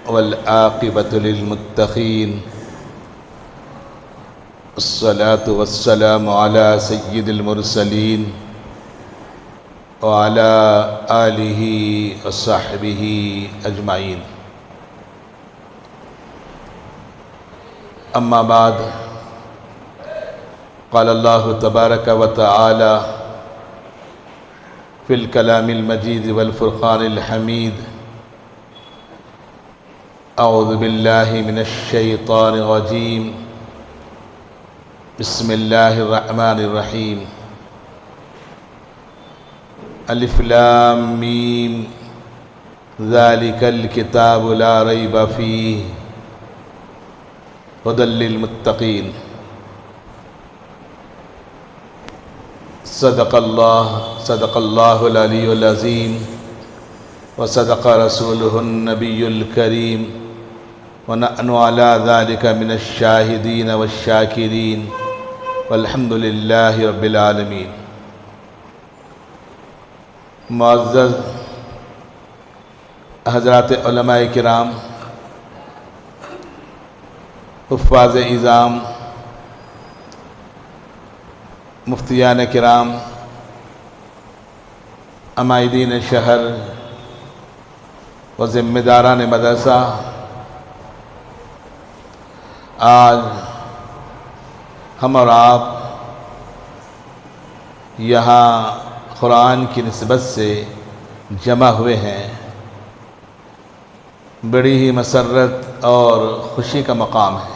والعاقبة للمتقين الصلاة والسلام على سيد المرسلين وعلى آله وصحبه أجمعين. أما بعد، قال الله تبارك وتعالى في الكلام المجيد والفرقان الحميد: أعوذ بالله من الشيطان الرجيم، بسم الله الرحمن الرحيم. الف لام میم ذلك الكتاب لا ريب فيه هدى للمتقين. صدق الله العلي العظيم وصدق رسوله النبي الكريم ونحن على ذلك من الشاهدين والشاكرين والحمد لله رب العالمین. معزز حضرات علماء کرام، حفاظ اعظام، مفتیان کرام، عمائدین شہر و ذمہ داران مدرسہ، آج ہم اور آپ یہاں قرآن کی نسبت سے جمع ہوئے ہیں. بڑی ہی مسرت اور خوشی کا مقام ہے.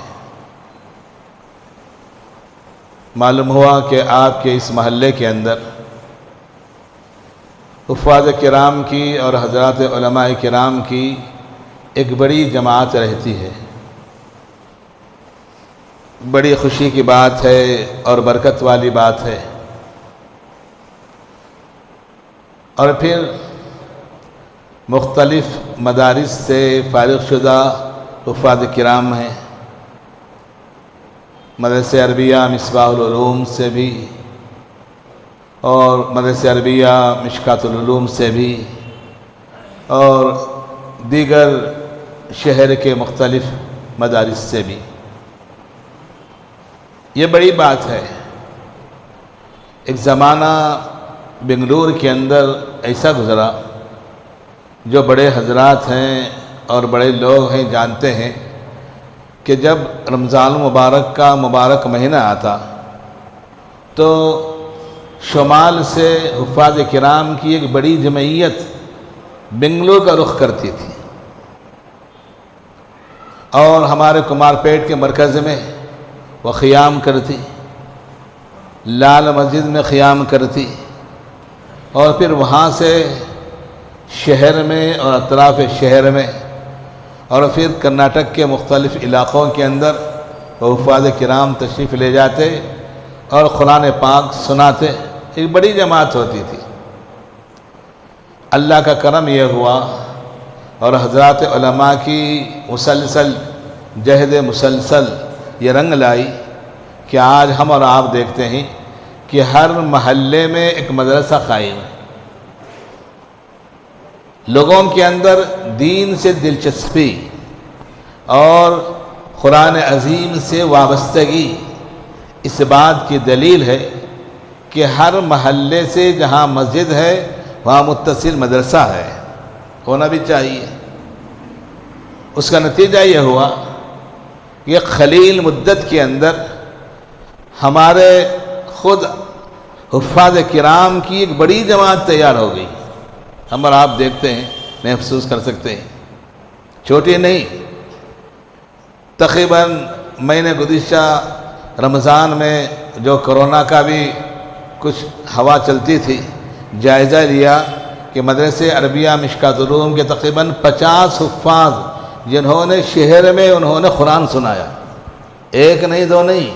معلوم ہوا کہ آپ کے اس محلے کے اندر حفاظ کرام کی اور حضرات علماء کرام کی ایک بڑی جماعت رہتی ہے. بڑی خوشی کی بات ہے اور برکت والی بات ہے. اور پھر مختلف مدارس سے فارغ شدہ حفاظ کرام ہیں. مدرسہ عربیہ مصباح العلوم سے بھی اور مدرسہ عربیہ مشکات العلوم سے بھی اور دیگر شہر کے مختلف مدارس سے بھی. یہ بڑی بات ہے. ایک زمانہ بنگلور کے اندر ایسا گزرا، جو بڑے حضرات ہیں اور بڑے لوگ ہیں جانتے ہیں کہ جب رمضان المبارک کا مبارک مہینہ آتا تو شمال سے حفاظ کرام کی ایک بڑی جمعیت بنگلور کا رخ کرتی تھی اور ہمارے کمار پیٹ کے مرکز میں وہ قیام کرتی، لال مسجد میں قیام کرتی اور پھر وہاں سے شہر میں اور اطراف شہر میں اور پھر کرناٹک کے مختلف علاقوں کے اندر وہ حفاظ کرام تشریف لے جاتے اور قرآن پاک سناتے. ایک بڑی جماعت ہوتی تھی. اللہ کا کرم یہ ہوا اور حضرات علماء کی مسلسل جہد مسلسل یہ رنگ لائی کہ آج ہم اور آپ دیکھتے ہیں کہ ہر محلے میں ایک مدرسہ قائم ہے. لوگوں کے اندر دین سے دلچسپی اور قرآن عظیم سے وابستگی اس بات کی دلیل ہے کہ ہر محلے سے جہاں مسجد ہے وہاں متصل مدرسہ ہے، ہونا بھی چاہیے. اس کا نتیجہ یہ ہوا کہ قلیل مدت کے اندر ہمارے خود حفاظ کرام کی ایک بڑی جماعت تیار ہو گئی. ہم اور آپ دیکھتے ہیں، محسوس کر سکتے ہیں، چھوٹی نہیں. تقریباً مہینے گزشتہ رمضان میں جو کرونا کا بھی کچھ ہوا چلتی تھی، جائزہ لیا کہ مدرسہ عربیہ مشکات العلوم کے تقریباً 50 حفاظ جنہوں نے شہر میں انہوں نے قرآن سنایا. ایک نہیں، دو نہیں،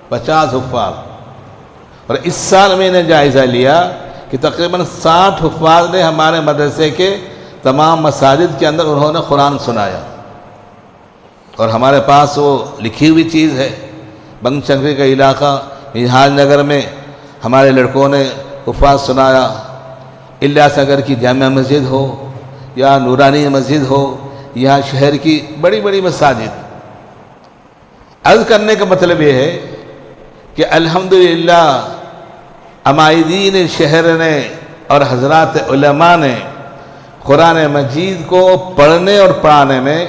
50 حفاظ. اور اس سال میں نے جائزہ لیا کہ تقریباً 60 حفاظ نے ہمارے مدرسے کے تمام مساجد کے اندر انہوں نے قرآن سنایا. اور ہمارے پاس وہ لکھی ہوئی چیز ہے. بنگ چنکری کا علاقہ مہاج نگر میں ہمارے لڑکوں نے حفاظ سنایا. الیاس نگر کی جامع مسجد ہو یا نورانی مسجد ہو یہاں شہر کی بڑی بڑی مساجد۔ عرض کرنے کا مطلب یہ ہے کہ الحمدللہ عمائدین شہر نے اور حضرات علماء نے قرآن مجید کو پڑھنے اور پڑھانے میں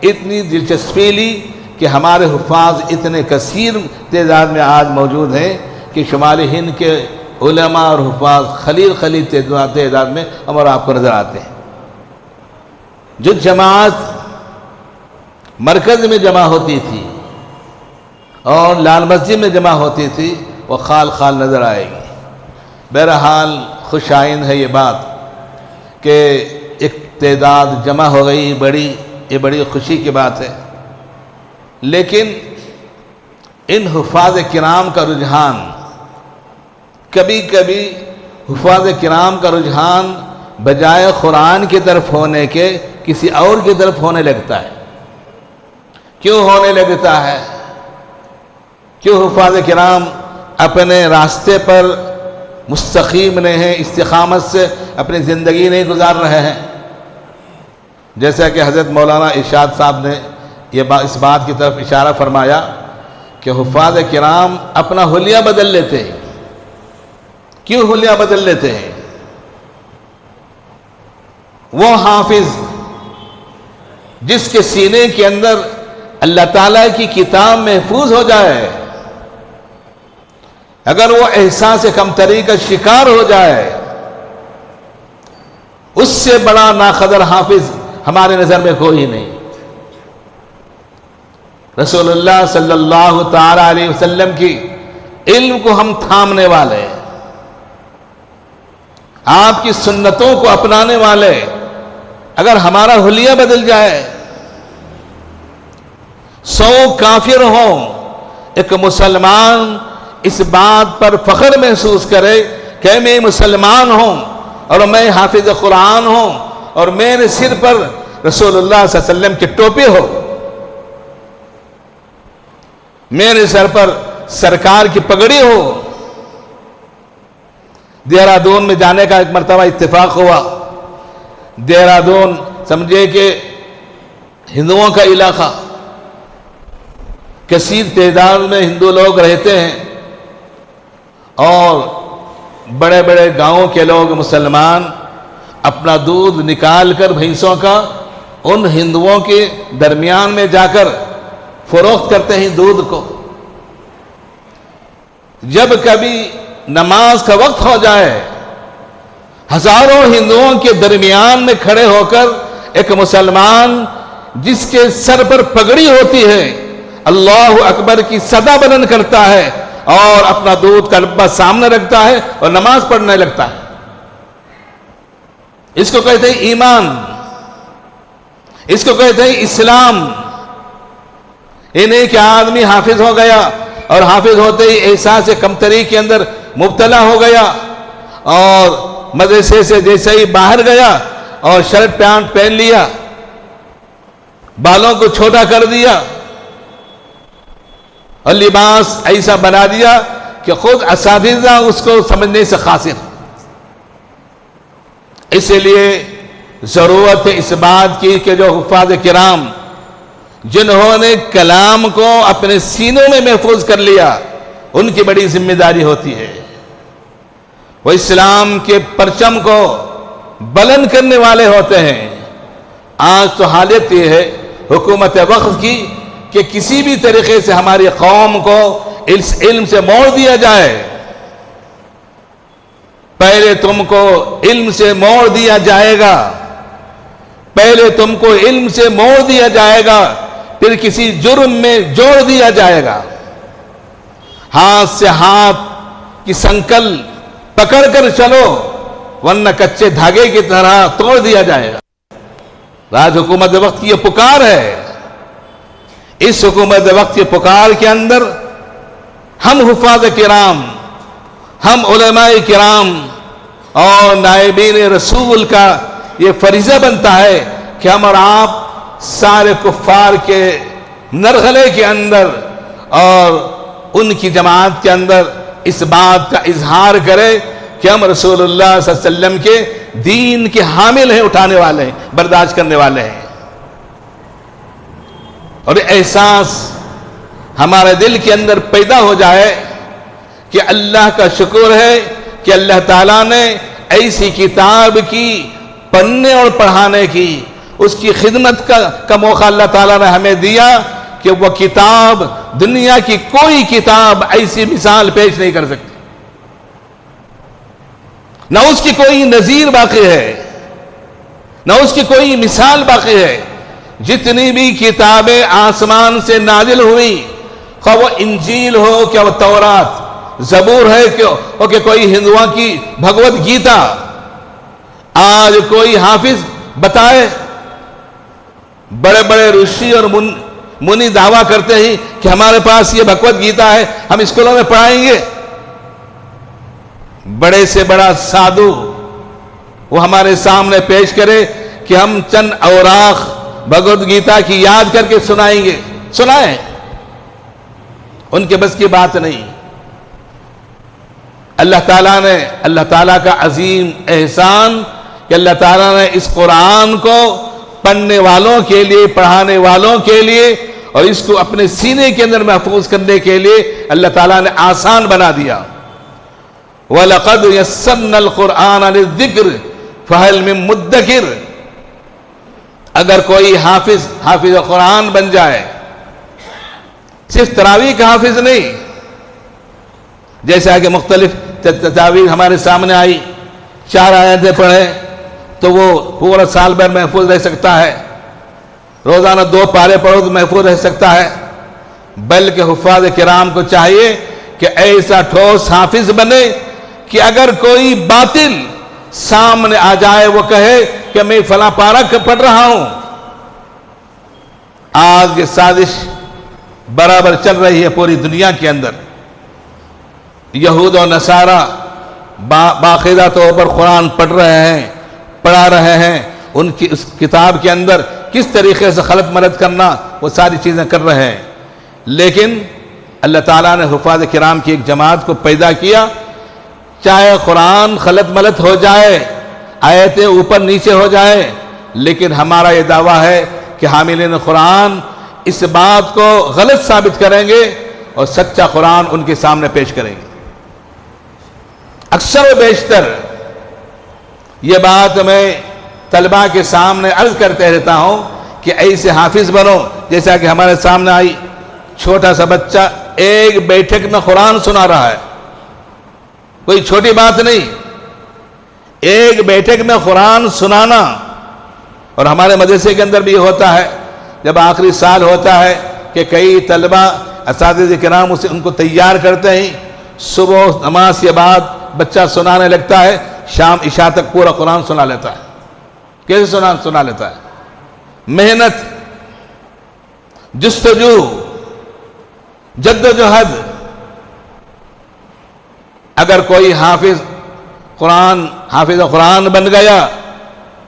اتنی دلچسپی لی کہ ہمارے حفاظ اتنے کثیر تعداد میں آج موجود ہیں کہ شمالی ہند کے علماء اور حفاظ خلیل تعداد میں ہمارا آپ کو نظر آتے ہیں۔ جو جماعت مرکز میں جمع ہوتی تھی اور لال مسجد میں جمع ہوتی تھی وہ خال خال نظر آئے گی۔ بہرحال خوش آئند ہے یہ بات کہ ایک تعداد جمع ہو گئی بڑی، یہ بڑی خوشی کی بات ہے، لیکن ان حفاظ کرام کا رجحان کبھی کبھی حفاظ کرام کا رجحان بجائے قرآن کی طرف ہونے کے کسی اور کی طرف ہونے لگتا ہے۔ کیوں ہونے لگتا ہے؟ کیوں حفاظ کرام اپنے راستے پر مستقیم نہیں ہیں، استقامت سے اپنی زندگی نہیں گزار رہے ہیں؟ جیسا کہ حضرت مولانا ارشاد صاحب نے اس بات کی طرف اشارہ فرمایا کہ حفاظ کرام اپنا حلیہ بدل لیتے ہیں۔ کیوں حلیہ بدل لیتے ہیں؟ وہ حافظ جس کے سینے کے اندر اللہ تعالیٰ کی کتاب محفوظ ہو جائے، اگر وہ احساس کمتری کا شکار ہو جائے، اس سے بڑا ناقدر حافظ ہمارے نظر میں کوئی نہیں۔ رسول اللہ صلی اللہ تعالی علیہ وسلم کی علم کو ہم تھامنے والے، آپ کی سنتوں کو اپنانے والے، اگر ہمارا حلیہ بدل جائے، 100 کافر ہوں، ایک مسلمان اس بات پر فخر محسوس کرے کہ میں مسلمان ہوں اور میں حافظ قرآن ہوں اور میرے سر پر رسول اللہ صلی اللہ علیہ وسلم کی ٹوپی ہو، میرے سر پر سرکار کی پگڑی ہو۔ دہرادون میں جانے کا ایک مرتبہ اتفاق ہوا۔ دہرادون سمجھے کہ ہندوؤں کا علاقہ، کثیر تعداد میں ہندو لوگ رہتے ہیں اور بڑے بڑے گاؤں کے لوگ مسلمان اپنا دودھ نکال کر بھینسوں کا ان ہندوؤں کے درمیان میں جا کر فروخت کرتے ہیں دودھ کو۔ جب کبھی نماز کا وقت ہو جائے، ہزاروں ہندوؤں کے درمیان میں کھڑے ہو کر ایک مسلمان جس کے سر پر پگڑی ہوتی ہے اللہ اکبر کی صدا بلند کرتا ہے اور اپنا دودھ کا ڈبہ سامنے رکھتا ہے اور نماز پڑھنے لگتا ہے۔ اس کو کہتے ہیں ایمان، اس کو کہتے ہیں اسلام۔ انہیں کہ آدمی حافظ ہو گیا اور حافظ ہوتے ہی احساس کمتری کے اندر مبتلا ہو گیا اور مدرسے سے جیسے ہی باہر گیا اور شرٹ پینٹ پہن لیا، بالوں کو چھوٹا کر دیا اور لباس ایسا بنا دیا کہ خود اساتذہ اس کو سمجھنے سے قاصر۔ اسی لیے ضرورت ہے اس بات کی کہ جو حفاظ کرام جنہوں نے کلام کو اپنے سینوں میں محفوظ کر لیا، ان کی بڑی ذمہ داری ہوتی ہے۔ وہ اسلام کے پرچم کو بلند کرنے والے ہوتے ہیں۔ آج تو حالت یہ ہے حکومت وقت کی کہ کسی بھی طریقے سے ہماری قوم کو اس علم سے موڑ دیا جائے۔ پہلے تم کو علم سے موڑ دیا جائے گا، پہلے تم کو علم سے موڑ دیا جائے گا، پھر کسی جرم میں جوڑ دیا جائے گا، ہاتھ سے ہاتھ کی سنکل پکڑ کر چلو ورنہ کچے دھاگے کی طرح توڑ دیا جائے گا۔ راج حکومت وقت کی یہ پکار ہے۔ اس حکومت وقت کی پکار کے اندر ہم حفاظ کرام، ہم علماء کرام اور نائبین رسول کا یہ فریضہ بنتا ہے کہ ہم اور آپ سارے کفار کے نرغلے کے اندر اور ان کی جماعت کے اندر اس بات کا اظہار کرے کہ ہم رسول اللہ صلی اللہ علیہ وسلم کے دین کے حامل ہیں، اٹھانے والے ہیں، برداشت کرنے والے ہیں۔ اور احساس ہمارے دل کے اندر پیدا ہو جائے کہ اللہ کا شکر ہے کہ اللہ تعالیٰ نے ایسی کتاب کی پڑھنے اور پڑھانے کی، اس کی خدمت کا موقع اللہ تعالیٰ نے ہمیں دیا کہ وہ کتاب، دنیا کی کوئی کتاب ایسی مثال پیش نہیں کر سکتی، نہ اس کی کوئی نظیر باقی ہے، نہ اس کی کوئی مثال باقی ہے۔ جتنی بھی کتابیں آسمان سے نازل ہوئی، خواہ وہ انجیل ہو، کیا وہ تورات، زبور ہے کہ کوئی ہندوؤں کی بھگوت گیتا، آج کوئی حافظ بتائے، بڑے بڑے رشی اور منی دعویٰ کرتے ہی کہ ہمارے پاس یہ بھگوت گیتا ہے، ہم اسکولوں میں پڑھائیں گے۔ بڑے سے بڑا سادھو وہ ہمارے سامنے پیش کرے کہ ہم چند اوراق بھگوت گیتا کی یاد کر کے سنائیں گے، سنائیں، ان کے بس کی بات نہیں۔ اللہ تعالیٰ کا عظیم احسان کہ اللہ تعالیٰ نے اس قرآن کو پڑھنے والوں کے لیے، پڑھانے والوں کے لیے اور اس کو اپنے سینے کے اندر محفوظ کرنے کے لیے اللہ تعالیٰ نے آسان بنا دیا۔ وَلَقَدْ يَسَّرْنَا الْقُرْآنَ لِلذِّكْرِ فَهَلْ مِن مُدَّكِرٍ، اگر کوئی حافظ قرآن بن جائے، صرف تراویح کا حافظ نہیں، جیسا کہ مختلف تراویح ہمارے سامنے آئی، 4 آیتیں پڑھے تو وہ پورا سال بھر محفوظ رہ سکتا ہے، روزانہ 2 پارے پڑھو تو محفوظ رہ سکتا ہے، بلکہ حفاظ کرام کو چاہیے کہ ایسا ٹھوس حافظ بنے کہ اگر کوئی باطل سامنے آ جائے وہ کہے کہ میں فلاں پارہ پڑھ رہا ہوں۔ آج یہ سازش برابر چل رہی ہے پوری دنیا کے اندر، یہود و نصارہ باقاعدہ طور پر قرآن پڑھا رہے ہیں، ان کی اس کتاب کے اندر کس طریقے سے خلط ملط کرنا وہ ساری چیزیں کر رہے ہیں، لیکن اللہ تعالیٰ نے حفاظ کرام کی ایک جماعت کو پیدا کیا، چاہے قرآن خلط ملط ہو جائے، آیتیں اوپر نیچے ہو جائے، لیکن ہمارا یہ دعویٰ ہے کہ حاملین قرآن اس بات کو غلط ثابت کریں گے اور سچا قرآن ان کے سامنے پیش کریں گے۔ اکثر و بیشتر یہ بات میں طلباء کے سامنے عرض کرتے رہتا ہوں کہ ایسے حافظ بنو جیسا کہ ہمارے سامنے آئی، چھوٹا سا بچہ ایک بیٹھک میں قرآن سنا رہا ہے، کوئی چھوٹی بات نہیں، ایک بیٹھک میں قرآن سنانا۔ اور ہمارے مدرسے کے اندر بھی یہ ہوتا ہے، جب آخری سال ہوتا ہے کہ کئی طلباء اساتذہ کرام ان کو تیار کرتے ہیں، صبح نماز کے بعد بچہ سنانے لگتا ہے، شام عشاء تک پورا قرآن سنا لیتا ہے۔ کیسے سنا لیتا ہے؟ محنت، جستجو، جد و جہد۔ اگر کوئی حافظ قرآن بن گیا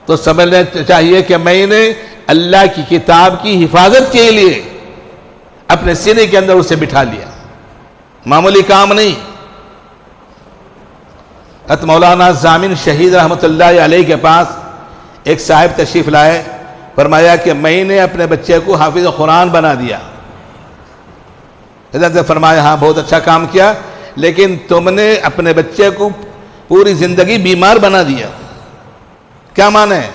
تو سمجھنا چاہیے کہ میں نے اللہ کی کتاب کی حفاظت کے لیے اپنے سینے کے اندر اسے بٹھا لیا، معمولی کام نہیں۔ حضرت مولانا ضامن شہید رحمۃ اللہ علیہ کے پاس ایک صاحب تشریف لائے، فرمایا کہ میں نے اپنے بچے کو حافظ قرآن بنا دیا۔ حضرت نے فرمایا ہاں بہت اچھا کام کیا، لیکن تم نے اپنے بچے کو پوری زندگی بیمار بنا دیا۔ کیا معنی ہے؟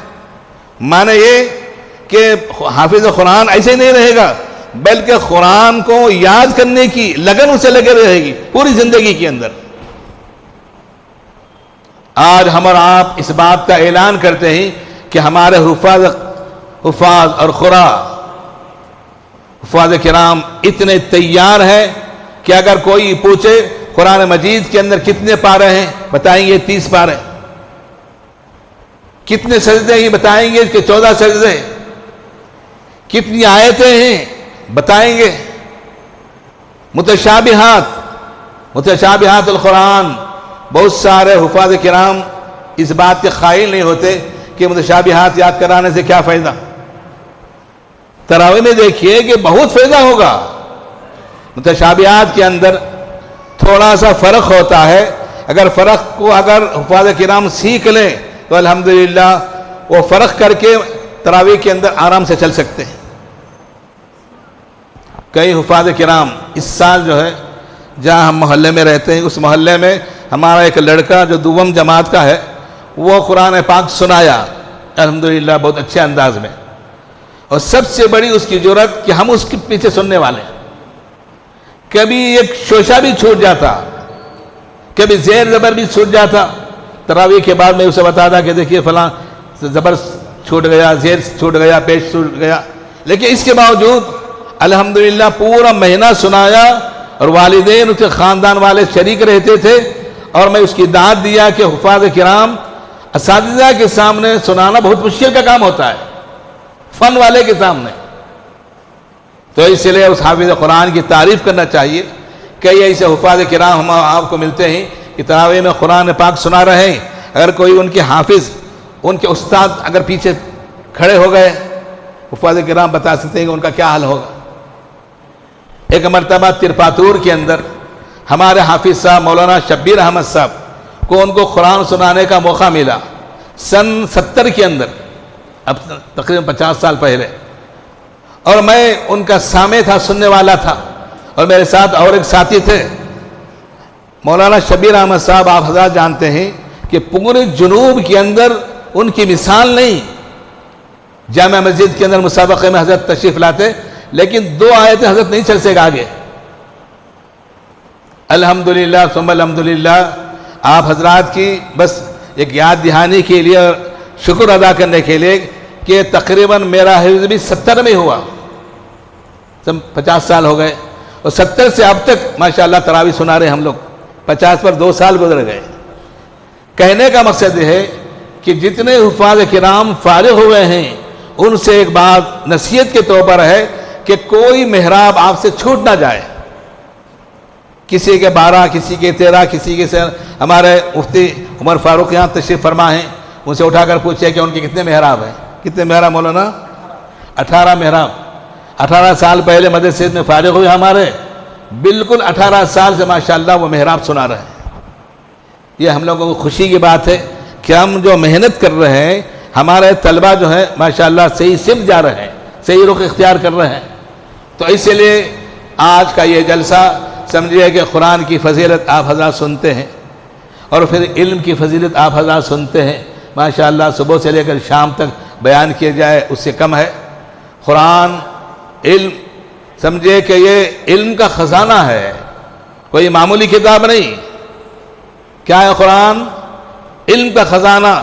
معنی یہ کہ حافظ قرآن ایسے ہی نہیں رہے گا، بلکہ قرآن کو یاد کرنے کی لگن اسے لگے رہے گی پوری زندگی کے اندر۔ آج ہم اور آپ اس بات کا اعلان کرتے ہیں کہ ہمارے حفاظ اور حفاظ کرام اتنے تیار ہیں کہ اگر کوئی پوچھے قرآن مجید کے اندر کتنے پارے ہیں، بتائیں گے 30 پارے۔ کتنے سجدے ہیں بتائیں گے کہ 14 سجدے۔ کتنی آیتیں ہیں بتائیں گے۔ متشابہات القرآن، بہت سارے حفاظ کرام اس بات کے قائل نہیں ہوتے کہ متشابہات یاد کرانے سے کیا فائدہ۔ تراویح میں دیکھیے کہ بہت فائدہ ہوگا۔ متشابہات کے اندر تھوڑا سا فرق ہوتا ہے، اگر فرق کو حفاظ کرام سیکھ لیں تو الحمدللہ وہ فرق کر کے تراویح کے اندر آرام سے چل سکتے ہیں۔ کئی حفاظ کرام اس سال جو ہے جہاں ہم محلے میں رہتے ہیں اس محلے میں ہمارا ایک لڑکا جو دوم جماعت کا ہے وہ قرآن پاک سنایا الحمدللہ بہت اچھے انداز میں، اور سب سے بڑی اس کی جرات کہ ہم اس کے پیچھے سننے والے ہیں۔ کبھی ایک شوشہ بھی چھوٹ جاتا، کبھی زیر زبر بھی چھوٹ جاتا، تراویح کے بعد میں اسے بتاتا کہ دیکھیے فلاں زبر چھوٹ گیا، زیر چھوٹ گیا، پیش چھوٹ گیا، لیکن اس کے باوجود الحمدللہ پورا مہینہ سنایا، اور والدین اس کے خاندان والے شریک رہتے تھے، اور میں اس کی دعوت دیا کہ حفاظ کرام اساتذہ کے سامنے سنانا بہت مشکل کا کام ہوتا ہے، فن والے کے سامنے، تو اس لیے اس حافظ قرآن کی تعریف کرنا چاہیے۔ کئی ایسے حفاظ کرام ہم آپ کو ملتے ہیں کہ تراویح میں قرآن پاک سنا رہے ہیں، اگر کوئی ان کے حافظ، ان کے استاد اگر پیچھے کھڑے ہو گئے، حفاظ کرام بتا سکتے ہیں کہ ان کا کیا حال ہوگا۔ ایک مرتبہ ترپاتور کے اندر ہمارے حافظ صاحب مولانا شبیر احمد صاحب کو ان کو قرآن سنانے کا موقع ملا سن 70 کے اندر، اب تقریباً 50 سال پہلے، اور میں ان کا سامع تھا، سننے والا تھا، اور میرے ساتھ اور ایک ساتھی تھے۔ مولانا شبیر احمد صاحب آپ حضرات جانتے ہیں کہ پورے جنوب کے اندر ان کی مثال نہیں، جامع مسجد کے اندر مسابقے میں حضرت تشریف لاتے، لیکن 2 آیتیں حضرت نہیں چل سکے آگے۔ الحمدللہ ثم الحمدللہ آپ حضرات کی بس ایک یاد دہانی کے لیے، شکر ادا کرنے کے لیے کہ تقریباً میرا حفظ بھی 70 میں ہوا، 50 سال ہو گئے، اور 70 سے اب تک ماشاءاللہ تراویح سنا رہے ہم لوگ، 50 پر 2 سال گزر گئے۔ کہنے کا مقصد یہ ہے کہ جتنے حفاظ کرام فارغ ہوئے ہیں ان سے ایک بات نصیحت کے طور پر ہے کہ کوئی محراب آپ سے چھوٹ نہ جائے، کسی کے 12، کسی کے 13، کسی کے ہمارے مفتی عمر فاروق یہاں تشریف فرما ہیں، ان سے اٹھا کر پوچھے کہ ان کے کتنے محراب ہیں؟ کتنے محراب مولانا؟ 18 محراب۔ 18 سال پہلے مدرسے میں فارغ ہوئے ہمارے، بالکل 18 سال سے ماشاءاللہ وہ محراب سنا رہے ہیں۔ یہ ہم لوگوں کو خوشی کی بات ہے کہ ہم جو محنت کر رہے ہیں، ہمارے طلبہ جو ہیں ماشاءاللہ صحیح سمت جا رہے ہیں، صحیح رخ اختیار کر رہے ہیں۔ تو اس لیے آج کا یہ جلسہ سمجھیے کہ قرآن کی فضیلت آپ حضرات سنتے ہیں، اور پھر علم کی فضیلت آپ حضرات سنتے ہیں، ماشاءاللہ صبح سے لے کر شام تک بیان کیا جائے اس سے کم ہے۔ قرآن علم سمجھے کہ یہ علم کا خزانہ ہے، کوئی معمولی کتاب نہیں۔ کیا ہے قرآن؟ علم کا خزانہ۔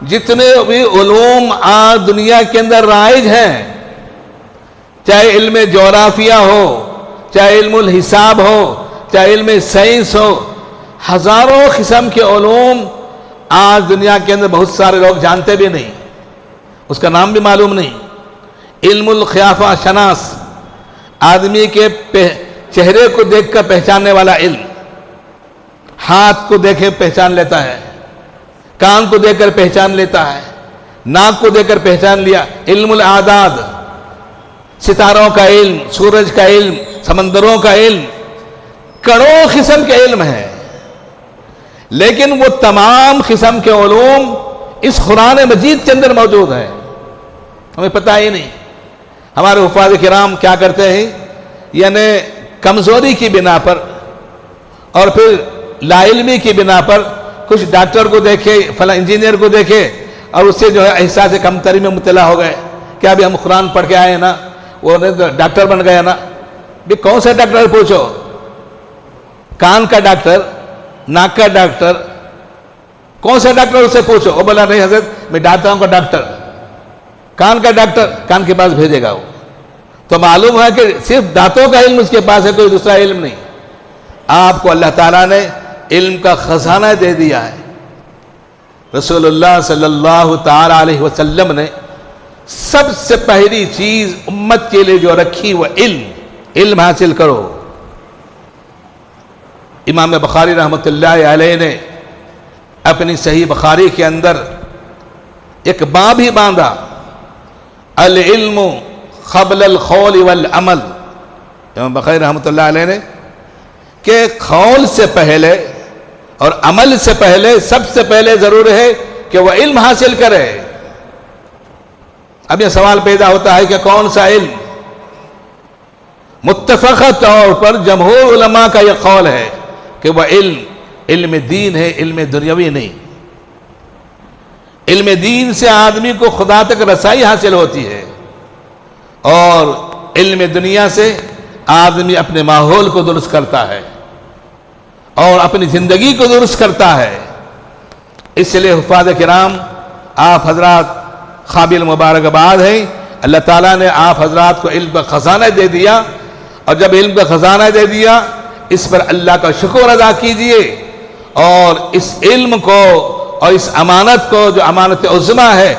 جتنے بھی علوم آج دنیا کے اندر رائج ہیں، چاہے علم جغرافیہ ہو، چاہے علم الحساب ہو، چاہے علم سائنس ہو، ہزاروں قسم کے علوم آج دنیا کے اندر بہت سارے لوگ جانتے بھی نہیں، اس کا نام بھی معلوم نہیں۔ علم القیافہ شناس، آدمی کے چہرے کو دیکھ کر پہچاننے والا علم، ہاتھ کو دیکھے پہچان لیتا ہے، کان کو دیکھ کر پہچان لیتا ہے، ناک کو دیکھ کر پہچان لیا۔ علم الاعداد، ستاروں کا علم، سورج کا علم، سمندروں کا علم، کروڑوں قسم کے علم ہیں، لیکن وہ تمام قسم کے علوم اس قرآن مجید کے اندر موجود ہیں، ہمیں پتہ ہی نہیں۔ ہمارے حفاظ کرام کیا کرتے ہیں، یعنی کمزوری کی بنا پر اور پھر لا علمی کی بنا پر کچھ ڈاکٹر کو دیکھے، فلاں انجینئر کو دیکھے، اور اس سے جو ہے احساس کمتری میں مبتلا ہو گئے کہ ابھی ہم قرآن پڑھ کے آئے نا، وہ ڈاکٹر بن گیا نا۔ بھی کون سا ڈاکٹر پوچھو، کان کا ڈاکٹر، ناک کا ڈاکٹر، کون سا ڈاکٹر اسے پوچھو، وہ بولا نہیں حضرت میں دانتوں کا ڈاکٹر، کان کا ڈاکٹر، کان کے پاس بھیجے گا وہ۔ تو معلوم ہے کہ صرف دانتوں کا علم اس کے پاس ہے، کوئی دوسرا علم نہیں۔ آپ کو اللہ تعالیٰ نے علم کا خزانہ دے دیا ہے۔ رسول اللہ صلی اللہ تعالی علیہ وسلم نے سب سے پہلی چیز امت کے لیے جو رکھی وہ علم حاصل کرو۔ امام بخاری رحمۃ اللہ علیہ نے اپنی صحیح بخاری کے اندر ایک باب ہی باندھا، العلم قبل القول والعمل۔ امام بخاری رحمۃ اللہ علیہ نے کہ قول سے پہلے اور عمل سے پہلے سب سے پہلے ضروری ہے کہ وہ علم حاصل کرے۔ اب یہ سوال پیدا ہوتا ہے کہ کون سا علم؟ متفقہ طور پر جمہور علماء کا یہ قول ہے کہ وہ علم دین ہے، علم دنیاوی نہیں۔ علم دین سے آدمی کو خدا تک رسائی حاصل ہوتی ہے، اور علم دنیا سے آدمی اپنے ماحول کو درست کرتا ہے اور اپنی زندگی کو درست کرتا ہے۔ اس لیے حفاظ کرام آپ حضرات قابل مبارکباد ہیں، اللہ تعالیٰ نے آپ حضرات کو علم کا خزانہ دے دیا، اور جب علم کا خزانہ دے دیا اس پر اللہ کا شکر ادا کیجئے، اور اس علم کو اور اس امانت کو جو امانت عظمیٰ ہے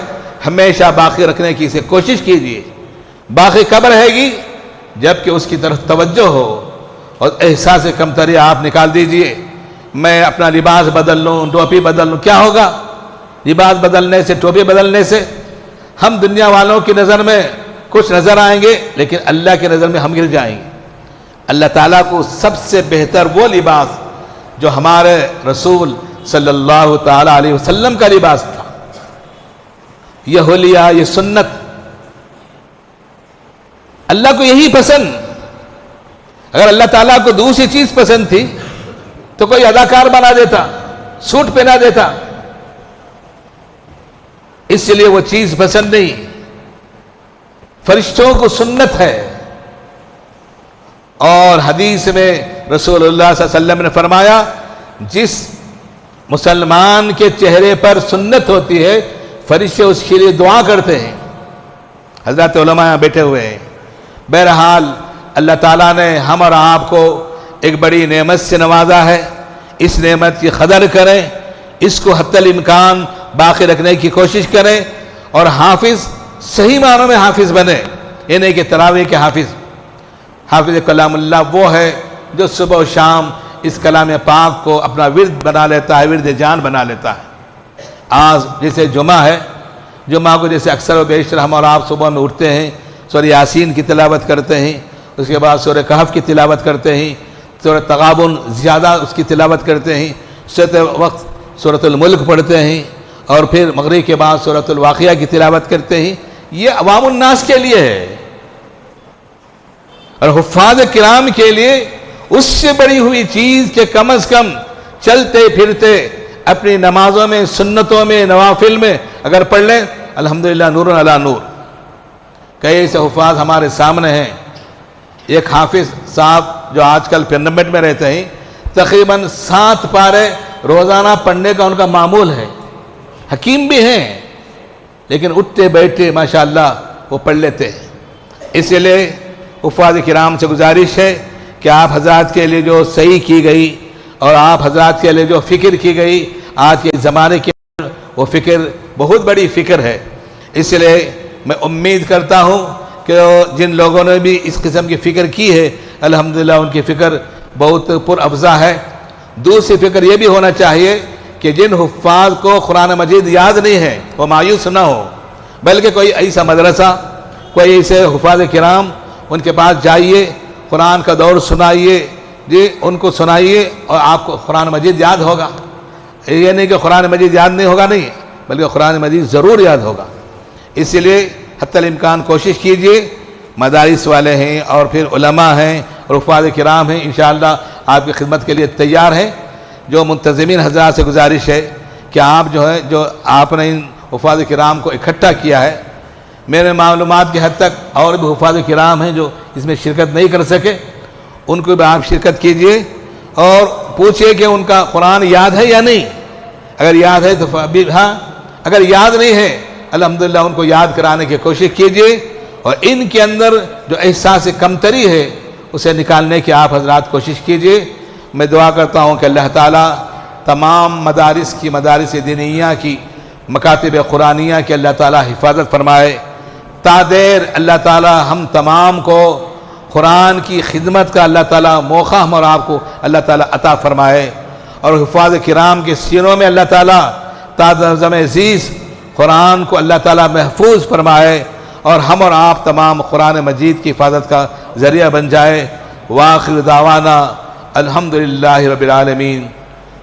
ہمیشہ باقی رکھنے کی اسے کوشش کیجئے۔ باقی کب رہے گی؟ جبکہ اس کی طرف توجہ ہو اور احساس کمتری آپ نکال دیجئے۔ میں اپنا لباس بدل لوں، ٹوپی بدل لوں، کیا ہوگا؟ لباس بدلنے سے، ٹوپی بدلنے سے ہم دنیا والوں کی نظر میں کچھ نظر آئیں گے، لیکن اللہ کی نظر میں ہم گر جائیں گے۔ اللہ تعالیٰ کو سب سے بہتر وہ لباس جو ہمارے رسول صلی اللہ تعالیٰ علیہ وسلم کا لباس تھا، یہ حلیہ، یہ سنت، اللہ کو یہی پسند۔ اگر اللہ تعالیٰ کو دوسری چیز پسند تھی تو کوئی اداکار بنا دیتا، سوٹ پہنا دیتا، اس لیے وہ چیز پسند نہیں۔ فرشتوں کو سنت ہے، اور حدیث میں رسول اللہ صلی اللہ علیہ وسلم نے فرمایا جس مسلمان کے چہرے پر سنت ہوتی ہے فرشتے اس کے لیے دعا کرتے ہیں۔ حضرات علماء یہاں بیٹھے ہوئے ہیں۔ بہرحال اللہ تعالیٰ نے ہم اور آپ کو ایک بڑی نعمت سے نوازا ہے، اس نعمت کی قدر کریں، اس کو حتی الامکان باقی رکھنے کی کوشش کریں، اور حافظ صحیح معنوں میں حافظ بنے، یہ نہیں کہ تراویح کے حافظ۔ حافظ کلام اللہ وہ ہے جو صبح و شام اس کلام پاک کو اپنا ورد بنا لیتا ہے، ورد جان بنا لیتا ہے۔ آج جیسے جمعہ ہے، جمعہ کو جیسے اکثر و بیشتر ہم اور آپ صبح میں اٹھتے ہیں، سورہ یاسین کی تلاوت کرتے ہیں، اس کے بعد سورہ کہف کی تلاوت کرتے ہیں، سورہ تغابن زیادہ اس کی تلاوت کرتے ہیں، سورۃ وقت سورۃ الملک پڑھتے ہیں، اور پھر مغرب کے بعد سورۃ الواقعہ کی تلاوت کرتے ہیں۔ یہ عوام الناس کے لیے ہے، اور حفاظ کرام کے لیے اس سے بڑی ہوئی چیز کہ کم از کم چلتے پھرتے اپنی نمازوں میں، سنتوں میں، نوافل میں اگر پڑھ لیں، الحمدللہ نور علی نور۔ کئی ایسے حفاظ ہمارے سامنے ہیں۔ ایک حافظ صاحب جو آج کل پارلیمنٹ میں رہتے ہیں، تقریباً 7 پارے روزانہ پڑھنے کا ان کا معمول ہے۔ حکیم بھی ہیں، لیکن اٹھتے بیٹھتے ماشاءاللہ وہ پڑھ لیتے ہیں۔ اس لیے حفاظ کرام سے گزارش ہے کہ آپ حضرات کے لیے جو صحیح کی گئی اور آپ حضرات کے لیے جو فکر کی گئی آج کے زمانے کی، وہ فکر بہت بڑی فکر ہے۔ اس لیے میں امید کرتا ہوں کہ جن لوگوں نے بھی اس قسم کی فکر کی ہے الحمدللہ ان کی فکر بہت پر افزا ہے۔ دوسری فکر یہ بھی ہونا چاہیے کہ جن حفاظ کو قرآن مجید یاد نہیں ہے وہ مایوس نہ ہو، بلکہ کوئی ایسا مدرسہ، کوئی ایسے حفاظ کرام ان کے پاس جائیے، قرآن کا دور سنائیے، جی ان کو سنائیے، اور آپ کو قرآن مجید یاد ہوگا۔ یہ نہیں کہ قرآن مجید یاد نہیں ہوگا، نہیں، بلکہ قرآن مجید ضرور یاد ہوگا۔ اس لیے حتی الامکان کوشش کیجئے، مدارس والے ہیں اور پھر علماء ہیں اور حفاظ کرام ہیں، انشاءاللہ آپ کی خدمت کے لیے تیار ہیں۔ جو منتظمین حضرات سے گزارش ہے کہ آپ جو آپ نے ان حفاظ کرام کو اکٹھا کیا ہے، میرے معلومات کی حد تک اور بھی حفاظ کرام ہیں جو اس میں شرکت نہیں کر سکے، ان کو بھی آپ شرکت کیجئے اور پوچھئے کہ ان کا قرآن یاد ہے یا نہیں۔ اگر یاد ہے تو ہاں، اگر یاد نہیں ہے الحمدللہ ان کو یاد کرانے کی کوشش کیجئے، اور ان کے اندر جو احساس کمتری ہے اسے نکالنے کی آپ حضرات کوشش کیجئے۔ میں دعا کرتا ہوں کہ اللہ تعالیٰ تمام مدارس کی، مدارس دینیہ کی، مکاتب قرآنیہ کی اللہ تعالیٰ حفاظت فرمائے۔ تا دیر اللہ تعالیٰ ہم تمام کو قرآن کی خدمت کا اللہ تعالیٰ موقع ہم اور آپ کو اللہ تعالیٰ عطا فرمائے، اور حفاظ کرام کے سینوں میں اللہ تعالیٰ تا زم عزیز قرآن کو اللہ تعالیٰ محفوظ فرمائے، اور ہم اور آپ تمام قرآن مجید کی حفاظت کا ذریعہ بن جائے۔ وآخر دعوانا الحمدللہ رب العالمین۔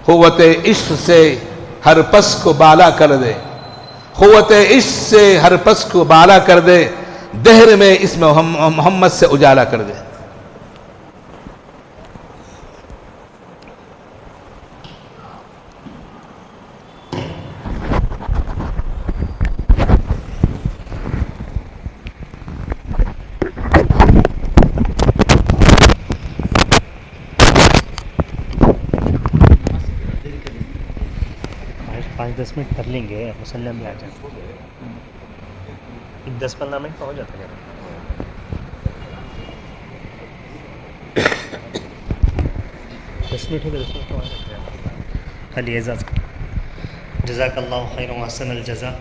قوت عشق سے ہر پس کو بالا کر دے، قوت عشق سے ہر پس کو بالا کر دے، دہر میں اس میں محمد سے اجالا کر دے۔ 5-10 منٹ کر لیں گے, مسلح میں آ جائیں. 10-15 منٹ میں ہو جاتا ہے. 10 منٹ ہے تو 10 منٹ میں آ جاتا ہے. خالی اعزاز. جزاک اللہ خیر و احسن الجزا.